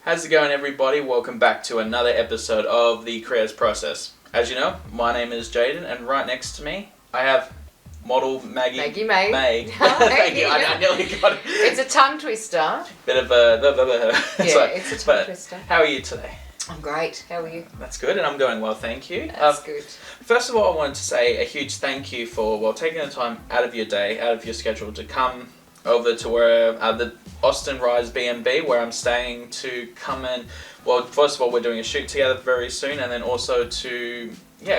How's it going, everybody? Welcome back to another episode of The Creators Process. As you know, my name is Jaden, and right next to me, I have model Maggie May. Thank you. I nearly got it. It's a tongue twister. Bit of a... It's a tongue twister. How are you today? I'm great. How are you? That's good, and I'm going well, thank you. That's good. First of all, I wanted to say a huge thank you for taking the time out of your day, out of your schedule to come over to where the Austin Rise B&B, where I'm staying, to come and, well, first of all, we're doing a shoot together very soon, and then also to,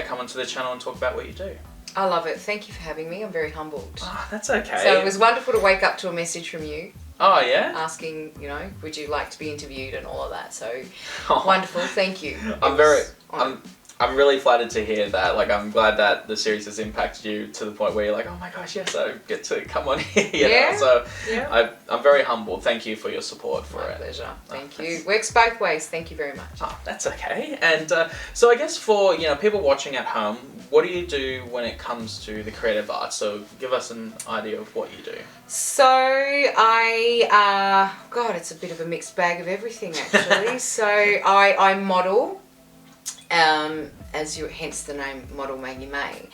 come onto the channel and talk about what you do. I love it. Thank you for having me. I'm very humbled. Oh, that's okay. So it was wonderful to wake up to a message from you. Oh, yeah? Asking, would you like to be interviewed and all of that. So wonderful. Thank you. I'm really flattered to hear that. Like, I'm glad that the series has impacted you to the point where you're like, oh my gosh, yes, I get to come on here. You know? So I'm very humbled. Thank you for your support for it. My pleasure. Thank you. Works both ways. Thank you very much. Oh, that's okay. And so I guess for people watching at home, what do you do when it comes to the creative arts? So give us an idea of what you do. So it's a bit of a mixed bag of everything actually. So I model. Hence the name Model Maggie May.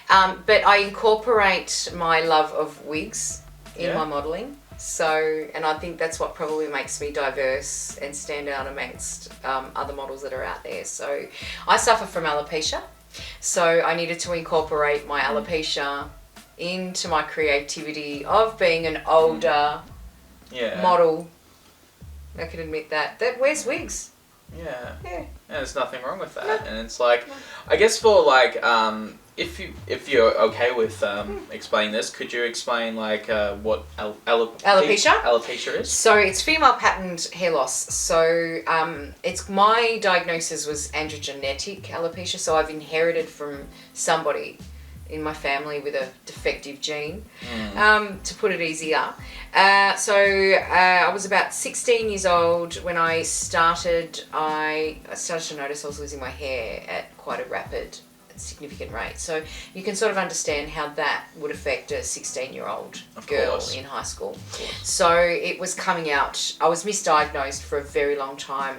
But I incorporate my love of wigs in my modelling. So, and I think that's what probably makes me diverse and stand out amongst other models that are out there. So I suffer from alopecia. So I needed to incorporate my alopecia into my creativity of being an older model. I can admit that wears wigs. Yeah. And there's nothing wrong with that. No. And it's like, I guess for like, if you're okay with explaining this, could you explain like what alopecia is? So it's female patterned hair loss. So it's my diagnosis was androgenetic alopecia. So I've inherited from somebody in my family with a defective gene, to put it easier. So I was about 16 years old when I started to notice I was losing my hair at quite a rapid, significant rate. So you can sort of understand how that would affect a 16-year-old girl in high school. So it was coming out. I was misdiagnosed for a very long time.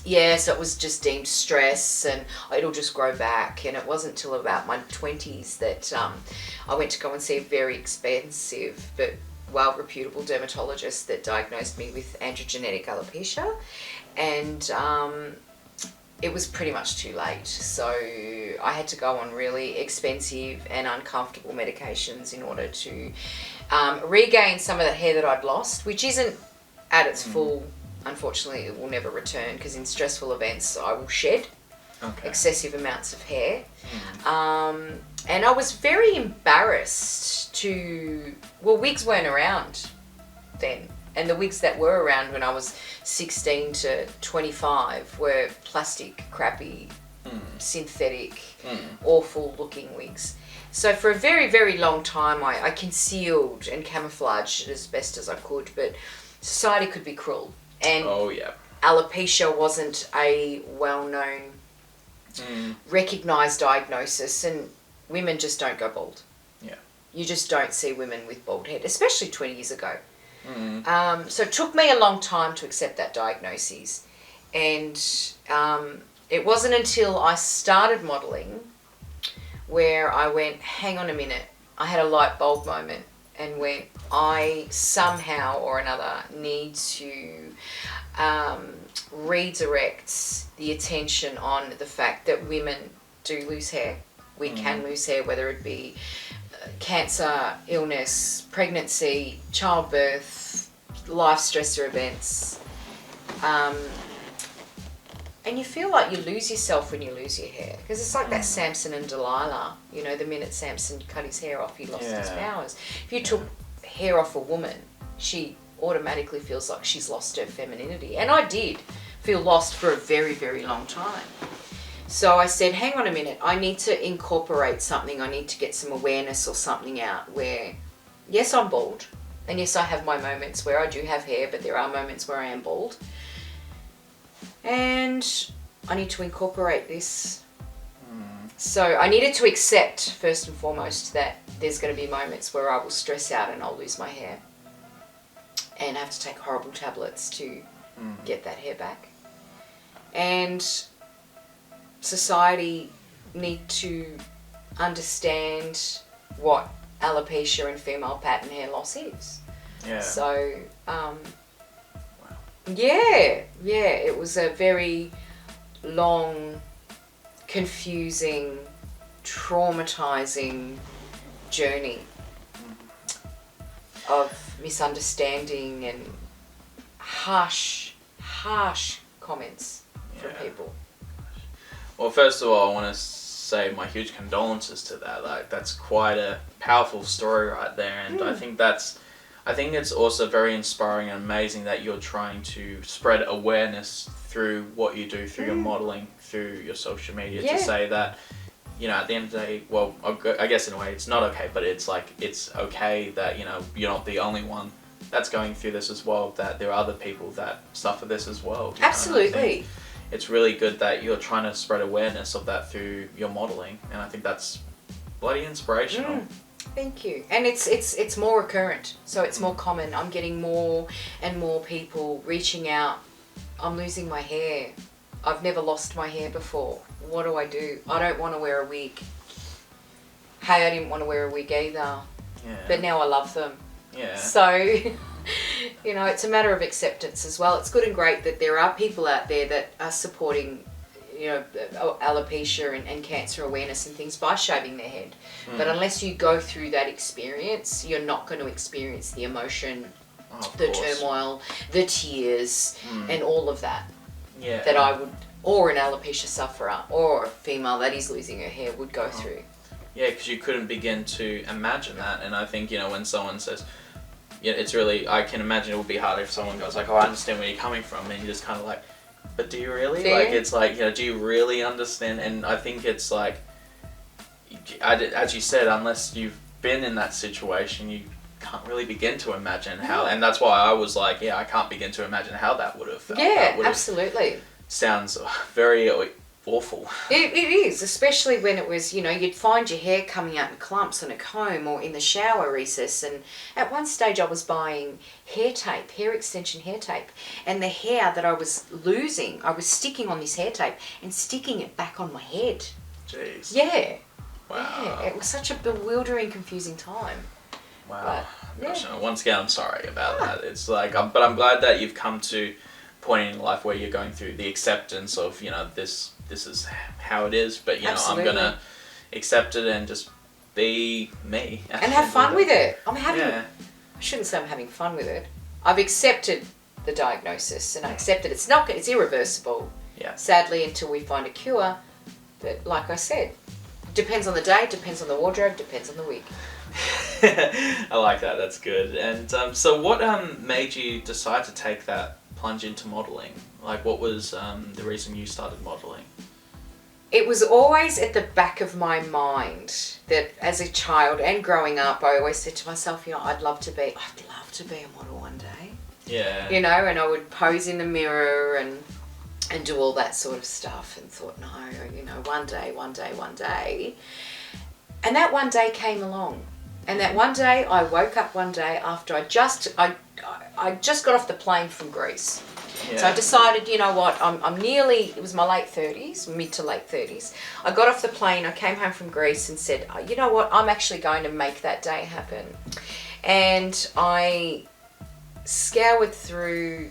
Yeah, so it was just deemed stress and it'll just grow back. And it wasn't until about my 20s that I went to go and see a very expensive but well-reputable dermatologist that diagnosed me with androgenetic alopecia. And it was pretty much too late. So I had to go on really expensive and uncomfortable medications in order to regain some of the hair that I'd lost, which isn't at its full. Unfortunately, it will never return because in stressful events I will shed excessive amounts of hair. And I was very embarrassed wigs weren't around then. And the wigs that were around when I was 16 to 25 were plastic, crappy, synthetic, awful looking wigs. So for a very, very long time I concealed and camouflaged it as best as I could, but society could be cruel. And alopecia wasn't a well-known, recognised diagnosis, and women just don't go bald. Yeah. You just don't see women with bald head, especially 20 years ago. So it took me a long time to accept that diagnosis. And it wasn't until I started modelling where I went, hang on a minute, I had a light bulb moment. And when I somehow or another need to redirect the attention on the fact that women do lose hair. We can lose hair, whether it be cancer, illness, pregnancy, childbirth, life stressor events. And you feel like you lose yourself when you lose your hair. Because it's like that Samson and Delilah. The minute Samson cut his hair off, he lost his powers. If you took hair off a woman, she automatically feels like she's lost her femininity. And I did feel lost for a very, very long time. So I said, hang on a minute, I need to incorporate something. I need to get some awareness or something out where, yes, I'm bald. And yes, I have my moments where I do have hair, but there are moments where I am bald. And I need to incorporate this. So I needed to accept, first and foremost, that there's going to be moments where I will stress out and I'll lose my hair and have to take horrible tablets to get that hair back. And society need to understand what alopecia and female pattern hair loss is. Yeah. So, yeah, it was a very long, confusing, traumatizing journey of misunderstanding and harsh comments from people. Well, first of all, I want to say my huge condolences to that. Like, that's quite a powerful story right there, and I think it's also very inspiring and amazing that you're trying to spread awareness through what you do, through your modeling, through your social media, to say that, you know, at the end of the day, well, I guess in a way it's not okay, but it's like, it's okay that, you know, you're not the only one that's going through this as well, that there are other people that suffer this as well. Absolutely. It's really good that you're trying to spread awareness of that through your modeling, and I think that's bloody inspirational. Thank you. And it's more recurrent, so it's more common. I'm getting more and more people reaching out. I'm losing my hair. I've never lost my hair before. What do? I don't want to wear a wig. Hey, I didn't want to wear a wig either. Yeah. But now I love them. Yeah. So, you know, it's a matter of acceptance as well. It's good and great that there are people out there that are supporting, you know, alopecia and cancer awareness and things by shaving their head. But unless you go through that experience, you're not going to experience the emotion, the turmoil, the tears, and all of that. Yeah. That I would, or an alopecia sufferer, or a female that is losing her hair would go through. Yeah, because you couldn't begin to imagine that. And I think, you know, when someone says, yeah, it's really, I can imagine it would be hard if someone goes like, oh, I understand where you're coming from. And you're just kind of like, but do you really? Like, it's like, you know, do you really understand? And I think it's like, as you said, unless you've been in that situation, you can't really begin to imagine how, and that's why I was like, yeah, I can't begin to imagine how that would have felt. Yeah, absolutely. Sounds very awful. It is, especially when it was, you know, you'd find your hair coming out in clumps on a comb or in the shower recess. And at one stage I was buying hair extension hair tape, and the hair that I was losing, I was sticking on this hair tape and sticking it back on my head. Jeez. Yeah. Wow. Yeah, it was such a bewildering, confusing time. Wow. But, Gosh, once again, I'm sorry about that. It's like, but I'm glad that you've come to a point in life where you're going through the acceptance of, you know, this is how it is, but, you know, I'm going to accept it and just be me. And have fun with it. I shouldn't say I'm having fun with it. I've accepted the diagnosis, and I accepted it's irreversible. Yeah. Sadly, until we find a cure. But like I said, depends on the day, depends on the wardrobe, depends on the wig. I like that. That's good. And so what made you decide to take that plunge into modeling? Like, what was the reason you started modeling? It was always at the back of my mind that as a child and growing up, I always said to myself, you know, I'd love to be a model one day. Yeah. You know, and I would pose in the mirror and do all that sort of stuff, and thought, no, you know, one day. And that one day came along. And that one day, I woke up one day after I just got off the plane from Greece. Yeah. So I decided, you know what, I'm nearly, it was my late 30s, mid to late 30s. I got off the plane, I came home from Greece and said, you know what, I'm actually going to make that day happen. And I scoured through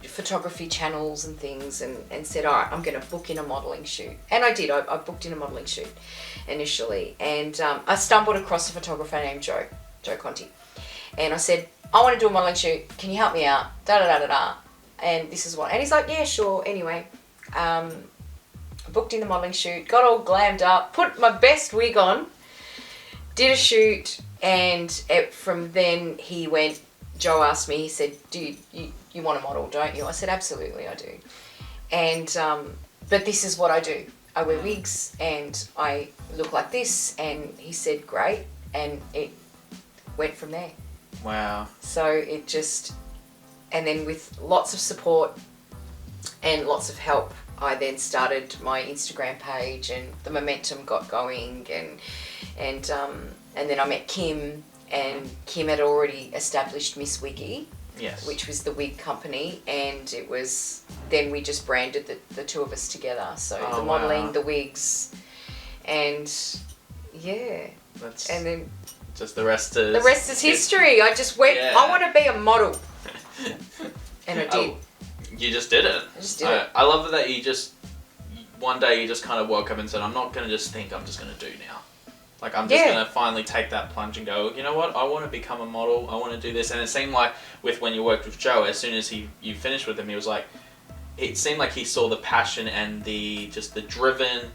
photography channels and things, and said, all right, I'm going to book in a modelling shoot. And I did. I booked in a modelling shoot initially. And I stumbled across a photographer named Joe Conti. And I said, I want to do a modelling shoot. Can you help me out? Da-da-da-da-da. And this is what. And he's like, yeah, sure. Anyway, booked in the modelling shoot, got all glammed up, put my best wig on, did a shoot, and from then he went, Joe asked me, he said, do you want to model, don't you? I said, absolutely, I do. And, but this is what I do. I wear wigs and I look like this. And he said, great. And it went from there. Wow. So it just, and then with lots of support and lots of help, I then started my Instagram page, and the momentum got going, and then I met Kim, and Kim had already established Miss Wiggy, Yes. which was the wig company, and it was then we just branded the two of us together. So Oh, the modelling, wow. the wigs, and yeah, That's and then just the rest is... the rest is history. I just went, Yeah. I want to be a model. And I did. Oh, you just did it. I just did it. I love it that you just... One day you just kind of woke up and said, I'm not going to just think, I'm just going to do now. Like, I'm just Yeah. going to finally take that plunge and go, you know what, I want to become a model, I want to do this. And it seemed like with when you worked with Joe, as soon as you finished with him, he was like, it seemed like he saw the passion and the driven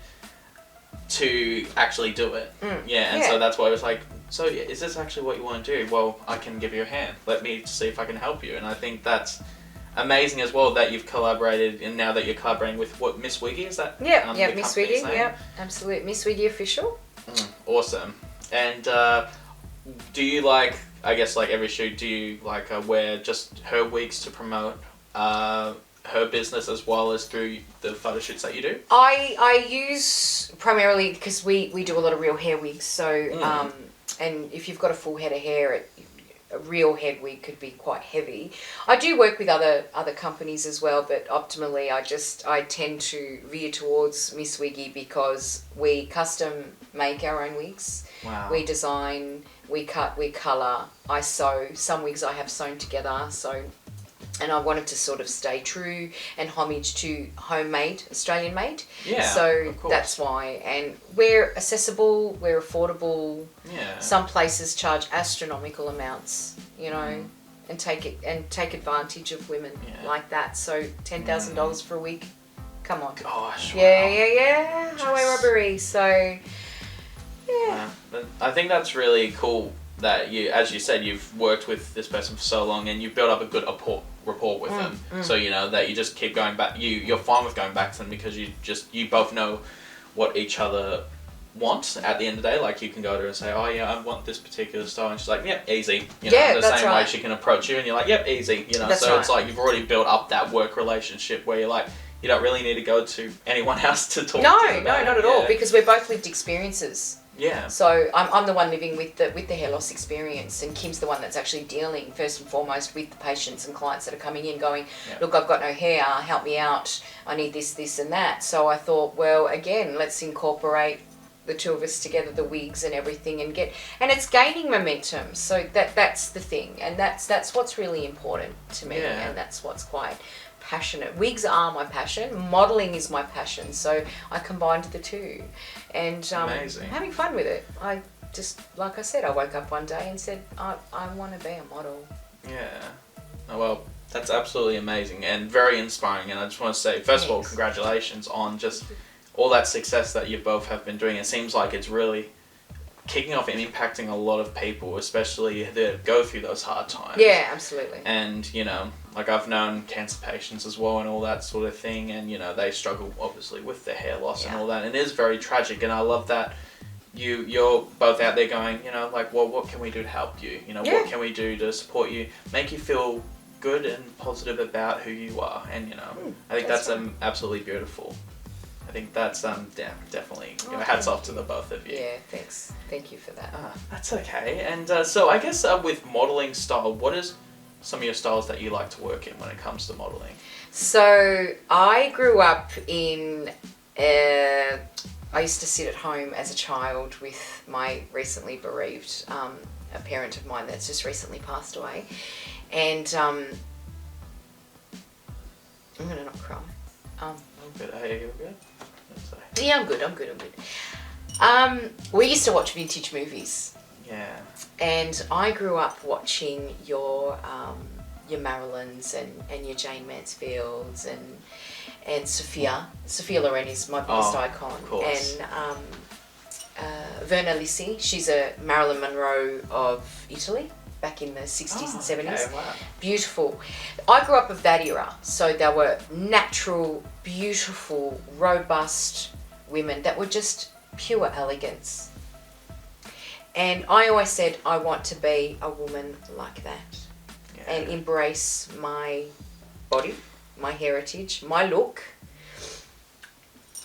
to actually do it. Yeah, and so that's why I was like, so is this actually what you want to do? Well, I can give you a hand. Let me see if I can help you. And I think that's amazing as well that you've collaborated, and now that you're collaborating with what, Miss Wiggy, is that? Yeah, the Miss company's Wiggy, name? yeah, absolutely. Miss Wiggy official. Awesome. And do you like, I guess like every shoot, do you like wear just her wigs to promote her business as well as through the photo shoots that you do? I use primarily, because we do a lot of real hair wigs, so and if you've got a full head of hair, a real head wig could be quite heavy. I do work with other companies as well, but optimally I tend to veer towards Miss Wiggy because we custom make our own wigs. Wow. We design, we cut, we colour, I sew. Some wigs I have sewn together, so... And I wanted to sort of stay true and homage to homemade, Australian made. Yeah, so of course. that's why. And we're accessible, we're affordable. Yeah. Some places charge astronomical amounts, you know, and take advantage of women like that. So $10,000 for a week, come on. Gosh. Yeah. Highway robbery. So yeah. But I think that's really cool that you, as you said, you've worked with this person for so long and you've built up a good rapport with them. So you know that you just keep going back. You're fine with going back to them because you both know what each other want at the end of the day. Like you can go to her and say, oh yeah, I want this particular style, and she's like, yep, easy. You know, Yeah, the that's same way right. she can approach you, and you're like, yep, easy. You know, That's so right. it's like you've already built up that work relationship where you're like, you don't really need to go to anyone else to talk to. No, about not it. at all, because we're both lived experiences. Yeah. So I'm the one living with the hair loss experience, and Kim's the one that's actually dealing first and foremost with the patients and clients that are coming in going, look, I've got no hair, help me out, I need this and that. So I thought, well, again, let's incorporate the two of us together, the wigs and everything, and it's gaining momentum. So that's the thing, and that's what's really important to me, and that's what's quite passionate. Wigs are my passion, modelling is my passion, so I combined the two, and Amazing. I'm having fun with it. I just, like I said, I woke up one day and said, I want to be a model. Yeah. Oh, well, that's absolutely amazing and very inspiring, and I just want to say, first of all, congratulations on just all that success that you both have been doing. It seems like it's really kicking off and impacting a lot of people, especially that go through those hard times. Yeah, absolutely. And, you know, like I've known cancer patients as well and all that sort of thing, and, you know, they struggle obviously with their hair loss and all that, and it is very tragic, and I love that you're both out there going, you know, like, well, what can we do to help you? You know, what can we do to support you, make you feel good and positive about who you are, and, you know, I think that's absolutely beautiful. I think that's definitely, you know, hats off to the both of you. Yeah, thanks. Thank you for that. That's okay. And so I guess with modelling style, what is some of your styles that you like to work in when it comes to modelling? So I grew up in, I used to sit at home as a child with my recently bereaved, a parent of mine that's just recently passed away. And I'm going to not cry. Good. Hey, you're good? Yeah, I'm good. We used to watch vintage movies. Yeah. And I grew up watching your Marilyns and your Jane Mansfields and Sophia. Sophia Loren is my biggest icon. Of course. And Verna Lissi, she's a Marilyn Monroe of Italy back in the 60s and 70s. Okay, wow. Beautiful. I grew up of that era, so there were natural, beautiful, robust women that were just pure elegance. And I always said, I want to be a woman like that and embrace my body, my heritage, my look.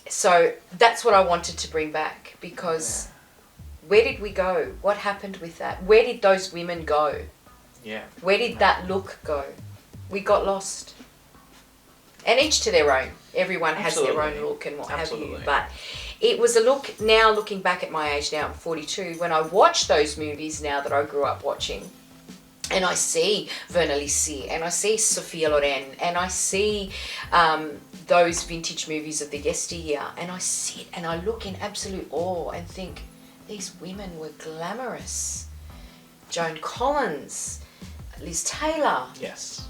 So that's what I wanted to bring back, because where did we go? What happened with that? Where did those women go? Yeah. Where did that look go? We got lost. And each to their own. Everyone has their own look and what have you. But it was a look, now looking back at my age now, I'm 42, when I watch those movies now that I grew up watching, and I see Verna Lissi, and I see Sophia Loren, and I see those vintage movies of the yesteryear, and I sit and I look in absolute awe and think, these women were glamorous. Joan Collins, Liz Taylor. Yes.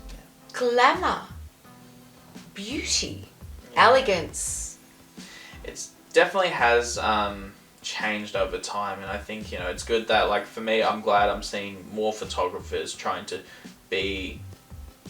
Glamour. Beauty. Elegance. It definitely has changed over time, and I think, you know, it's good that, like, for me, I'm glad I'm seeing more photographers trying to be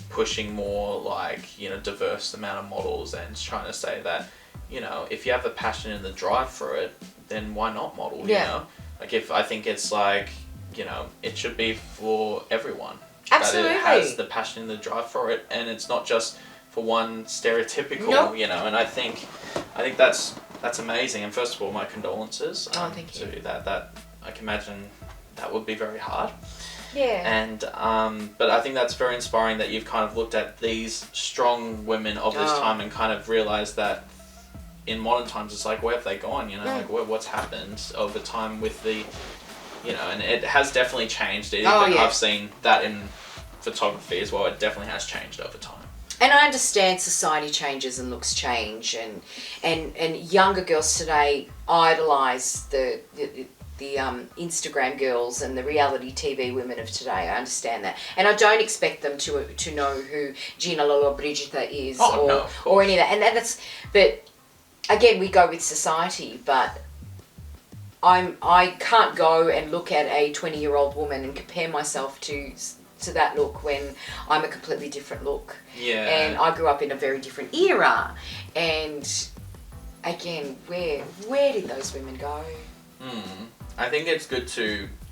pushing more, like, you know, diverse amount of models, and trying to say that, you know, if you have the passion and the drive for it, then why not model, you know? Like, if I think it's like, you know, it should be for everyone. Absolutely. That it has the passion and the drive for it, and it's not just for one stereotypical, you know, and I think that's amazing. And first of all, my condolences thank you. to that I can imagine that would be very hard. Yeah. And but I think that's very inspiring that you've kind of looked at these strong women of this time and kind of realized that in modern times it's like, where have they gone, you know, like what's happened over time with the, you know, and it has definitely changed. I've seen that in photography as well. It definitely has changed over time. And I understand society changes and looks change, and younger girls today idolise the Instagram girls and the reality TV women of today. I understand that, and I don't expect them to know who Gina Lollobrigida is or any of that. And that's, but again, we go with society, but I can't go and look at a 20-year-old woman and compare myself to that look when I'm a completely different look. Yeah. And I grew up in a very different era. And again, where did those women go? I think it's good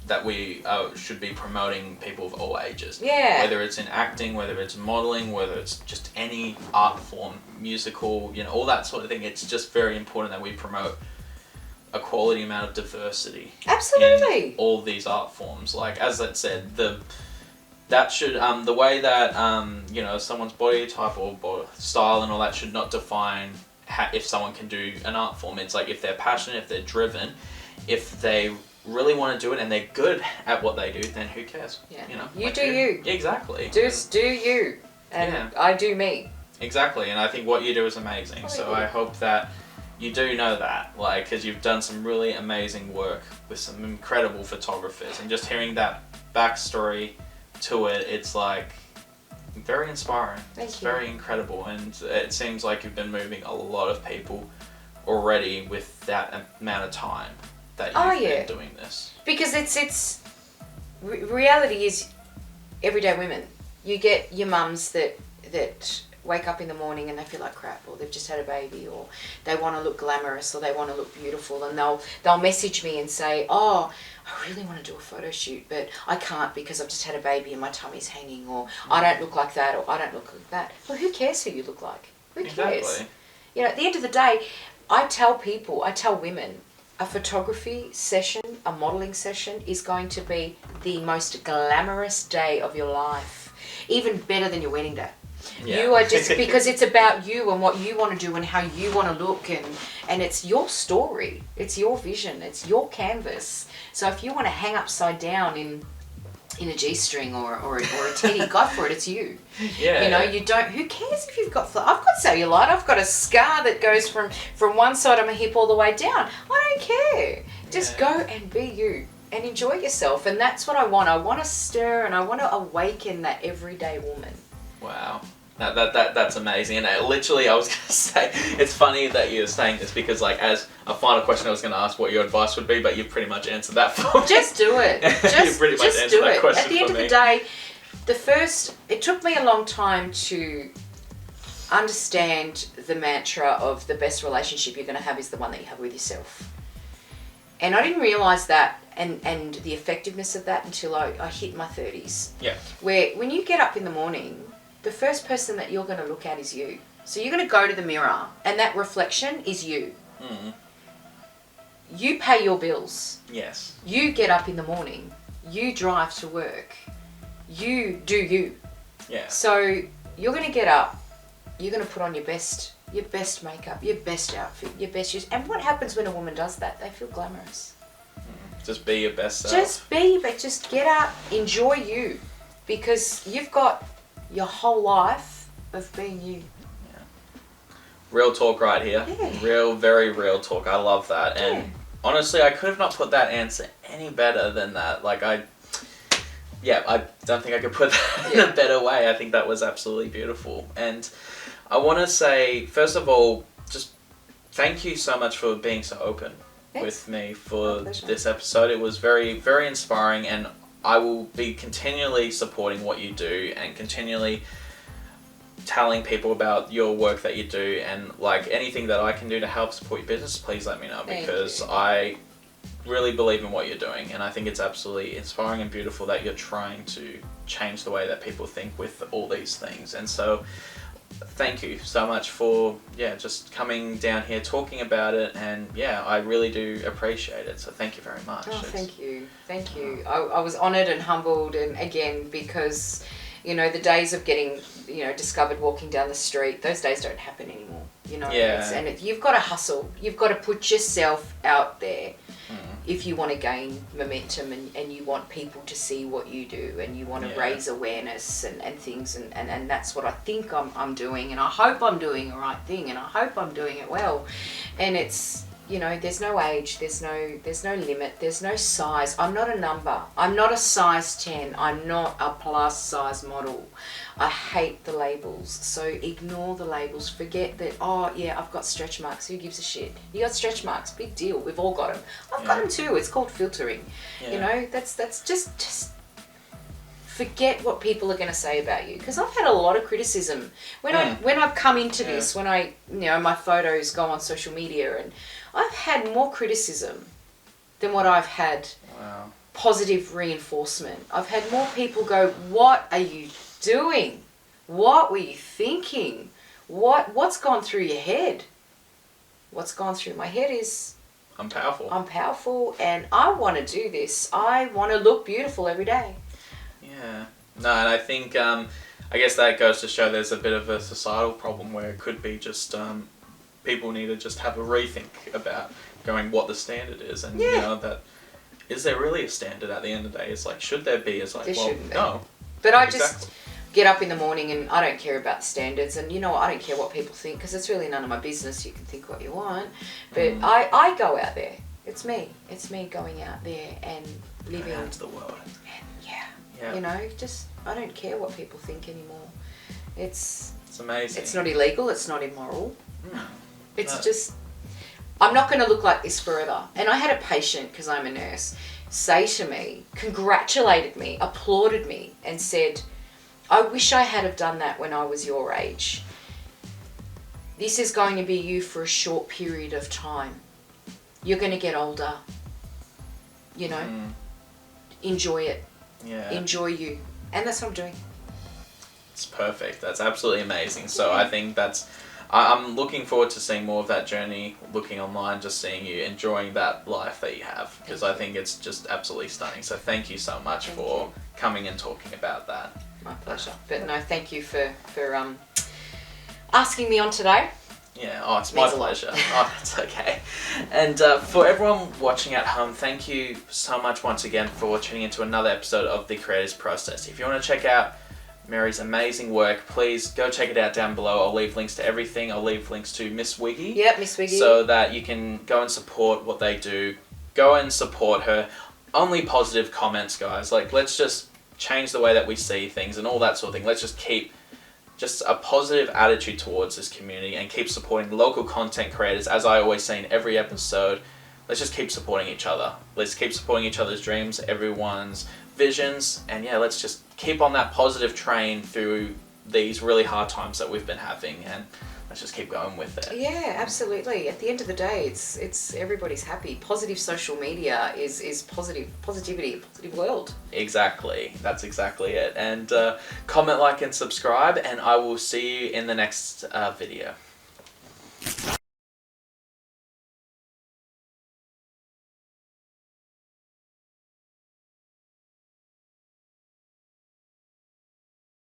that we should be promoting people of all ages. Yeah. Whether it's in acting, whether it's modeling, whether it's just any art form, musical, you know, all that sort of thing. It's just very important that we promote a quality amount of diversity. Absolutely. In all these art forms. Like, as I said, that should, the way that, you know, someone's body type or style and all that should not define if someone can do an art form. It's like, if they're passionate, if they're driven, if they really want to do it and they're good at what they do, then who cares? Yeah. You know, you like do you. Exactly. Just do you. And I do me. Exactly. And I think what you do is amazing. So I hope that you do know that, like, because you've done some really amazing work with some incredible photographers, and just hearing that backstory to it, it's like very inspiring. It's very incredible, and it seems like you've been moving a lot of people already with that amount of time that you've been doing this. Because it's reality is everyday women. You get your mums that wake up in the morning and they feel like crap, or they've just had a baby, or they want to look glamorous, or they want to look beautiful, and they'll message me and say, oh, I really want to do a photo shoot, but I can't because I've just had a baby and my tummy's hanging, or I don't look like that, or I don't look like that. Well, who cares who you look like? Who cares? Exactly. You know, at the end of the day, I tell women, a photography session, a modelling session is going to be the most glamorous day of your life. Even better than your wedding day. Yeah. You are just, because it's about you and what you want to do and how you want to look, and it's your story, it's your vision, it's your canvas. So if you want to hang upside down in a G-string or a teddy, go for it, it's you. Yeah. You know, you don't, who cares if you've got, I've got cellulite, I've got a scar that goes from one side of my hip all the way down. I don't care. Just go and be you and enjoy yourself. And that's what I want. I want to stir and I want to awaken that everyday woman. Wow. That's amazing. And I was going to say, it's funny that you're saying this, because, like, as a final question I was going to ask what your advice would be, but you've pretty much answered that for me. Just do it. You've pretty much answered that question At the end of the day, it took me a long time to understand the mantra of the best relationship you're going to have is the one that you have with yourself. And I didn't realise that and the effectiveness of that until I hit my 30s. Yeah. Where when you get up in the morning, the first person that you're going to look at is you. So you're going to go to the mirror, and that reflection is you. Mm. You pay your bills. Yes. You get up in the morning. You drive to work. You do you. Yeah. So you're going to get up, you're going to put on your best makeup, your best outfit, your best shoes. And what happens when a woman does that? They feel glamorous. Just be your best self. Just get up, enjoy you, because you've got your whole life of being you. Yeah. Real talk right here. Yeah. Very real talk. I love that. And honestly, I could have not put that answer any better than that. Like, I don't think I could put that in a better way. I think that was absolutely beautiful. And I want to say, first of all, just thank you so much for being so open with me for this episode. It was very, very inspiring, and I will be continually supporting what you do and continually telling people about your work that you do, and like anything that I can do to help support your business, please let me know, because I really believe in what you're doing, and I think it's absolutely inspiring and beautiful that you're trying to change the way that people think with all these things. And so thank you so much for just coming down here, talking about it, and I really do appreciate it. So thank you very much. Oh, thank you. I was honoured and humbled, and again, because the days of getting discovered walking down the street, those days don't happen anymore. You've got to hustle. You've got to put yourself out there. If you want to gain momentum and you want people to see what you do, and you want to raise awareness and things, and that's what I think I'm doing, and I hope I'm doing the right thing, and I hope I'm doing it well. And it's, there's no age, there's no limit, there's no size. I'm not a number. I'm not a size 10. I'm not a plus size model. I hate the labels, so ignore the labels. Forget that, I've got stretch marks. Who gives a shit? You got stretch marks, big deal. We've all got them. I've got them too. It's called filtering. That's just forget what people are going to say about you. Because I've had a lot of criticism. When I've come into this, when my photos go on social media, and I've had more criticism than what I've had positive reinforcement. I've had more people go, what are you doing? What were you thinking? What's gone through your head? What's gone through my head is I'm powerful, and I want to do this. I want to look beautiful every day. Yeah. No, and I think I guess that goes to show there's a bit of a societal problem where it could be just people need to just have a rethink about going what the standard is, and that is there really a standard at the end of the day? It's like, should there be? It's like, no. But I just get up in the morning and I don't care about the standards, and I don't care what people think, because it's really none of my business. You can think what you want, but I go out there. It's me going out there and living out to the world. And I don't care what people think anymore. It's amazing. It's not illegal. It's not immoral. It's just, I'm not going to look like this forever. And I had a patient, because I'm a nurse, say to me, congratulated me, applauded me, and said, I wish I had have done that when I was your age. This is going to be you for a short period of time. You're going to get older. Enjoy it. Yeah. Enjoy you. And that's what I'm doing. It's perfect. That's absolutely amazing. So I think I'm looking forward to seeing more of that journey, looking online, just seeing you enjoying that life that you have, because I think it's just absolutely stunning. So thank you so much for coming and talking about that. My pleasure. But no, thank you for asking me on today. Yeah, it's my pleasure. It's okay. And for everyone watching at home, thank you so much once again for tuning into another episode of The Creator's Process. If you want to check out Mary's amazing work, please go check it out down below. I'll leave links to everything. I'll leave links to Miss Wiggy. Yep, Miss Wiggy. So that you can go and support what they do. Go and support her. Only positive comments, guys. Like, let's just change the way that we see things and all that sort of thing. Let's just keep just a positive attitude towards this community and keep supporting local content creators. As I always say in every episode, let's just keep supporting each other. Let's keep supporting each other's dreams, everyone's visions, and let's just keep on that positive train through these really hard times that we've been having, and let's just keep going with it. Yeah, absolutely. At the end of the day, it's everybody's happy. Positive social media is positivity, positive world. Exactly. That's exactly it. And comment, like, and subscribe, and I will see you in the next video.